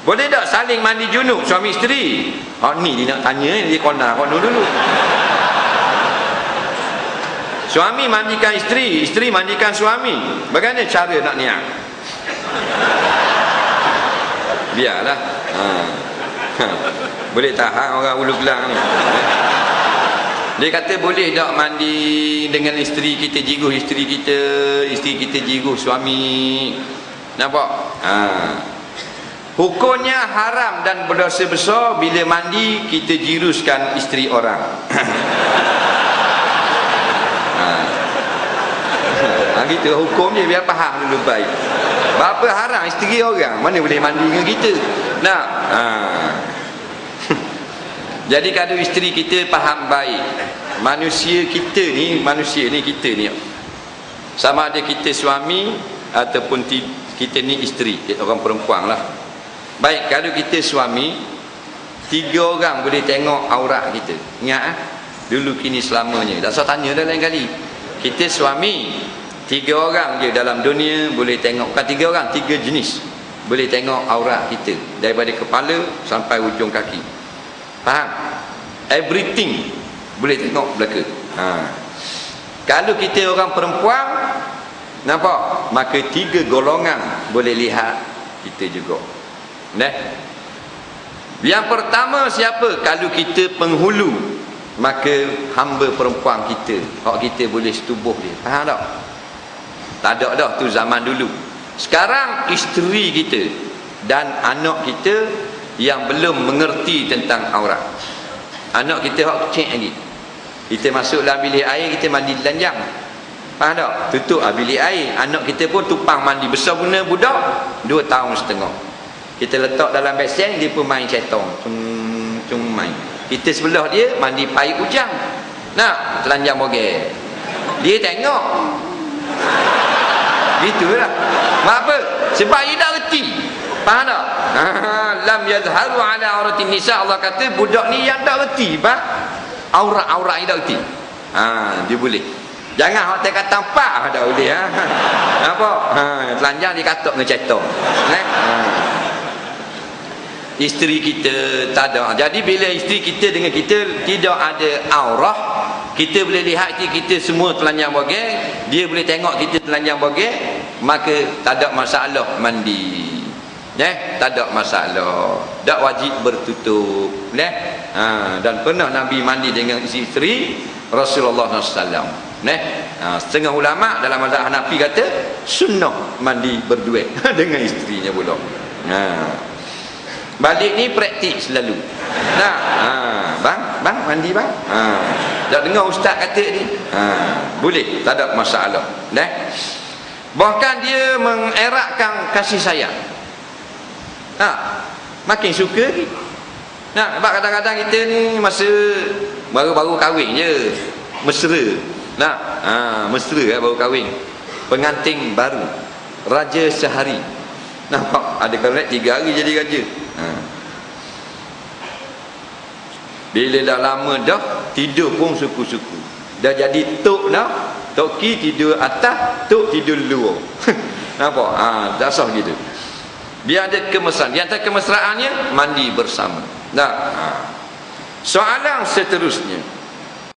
Boleh tak saling mandi junub suami isteri? Ni dia nak tanya, dia konar dulu. Suami mandikan isteri, isteri mandikan suami. Bagaimana cara nak niat? Biarlah. Boleh tahan orang Ulu Kelang ni. Dia kata boleh tak mandi dengan isteri kita, jiruh isteri kita jiruh suami. Nampak? Hukumnya haram dan berdosa besar bila mandi kita jiruskan isteri orang. Gitu hukumnya, biar faham dulu baik. Bapa haram isteri orang, mana boleh mandi dengan kita. Nah, jadi kalau isteri kita faham baik, manusia kita ni sama ada kita suami ataupun kita ni isteri, orang perempuan lah. Baik, kalau kita suami, 3 orang boleh tengok aurat kita. Ingat dulu kini selamanya. Tak usah tanya dah lain kali. Kita suami, 3 orang je dalam dunia boleh tengok. Bukan 3 orang, 3 jenis boleh tengok aurat kita, daripada kepala sampai ujung kaki. Faham? Everything boleh tengok belaka. Kalau kita orang perempuan, nampak? Maka 3 golongan boleh lihat kita juga. Yang pertama siapa? Kalau kita penghulu, maka hamba perempuan kita, hak kita boleh setubuh dia. Faham tak? Tak ada dah tu zaman dulu. Sekarang isteri kita dan anak kita yang belum mengerti tentang aurat. Anak kita hak kecil lagi, kita masuk dalam bilik air, kita mandi telanjang. Faham tak? Tutup bilik air. Anak kita pun tumpang mandi. Besar guna budak 2 tahun setengah. Kita letak dalam besen, dia pun main cetong. Cung main. Kita sebelah dia mandi payung hujan. Nak telanjang bogel. Dia tengok. Gitulah. Mak apa? Sebab dia dah reti. Faham tak? Lam yazharu ala auratin nisa. Allah kata budak ni yang tak reti, pak. Aurat-aurat yang tak reti. Dia boleh. Jangan hak kata tampak dah boleh. Nampak? Telanjang dia katuk dengan cetong. Isteri kita tak ada. Jadi bila isteri kita dengan kita tidak ada aurah, kita boleh lihat kita semua telanjang bogel, dia boleh tengok kita telanjang bogel, maka tak ada masalah mandi. Tak ada masalah. Tak wajib bertutup. Dan pernah Nabi mandi dengan isteri Rasulullah SAW. Setengah ulama dalam mazhab Hanafi kata sunnah mandi berduet dengan isterinya pula. Balik ni praktik selalu. Bang mandi bang. Dah dengar ustaz kata ni. Boleh, tak ada masalah. Bahkan dia mengeratkan kasih sayang. Makin suka ni. Sebab kadang-kadang kita ni masa baru-baru kahwin je, mesra. Mesra baru kahwin. Pengantin baru, raja sehari. Nampak? Ada kerana 3 hari jadi raja. Bila dah lama dah, tidur pun suku-suku. Dah jadi tok dah. Toki tidur atas, tok tidur luar. Nampak? Dah sah gitu. Biar ada kemesraan. Di antara kemesraannya mandi bersama. Soalan seterusnya,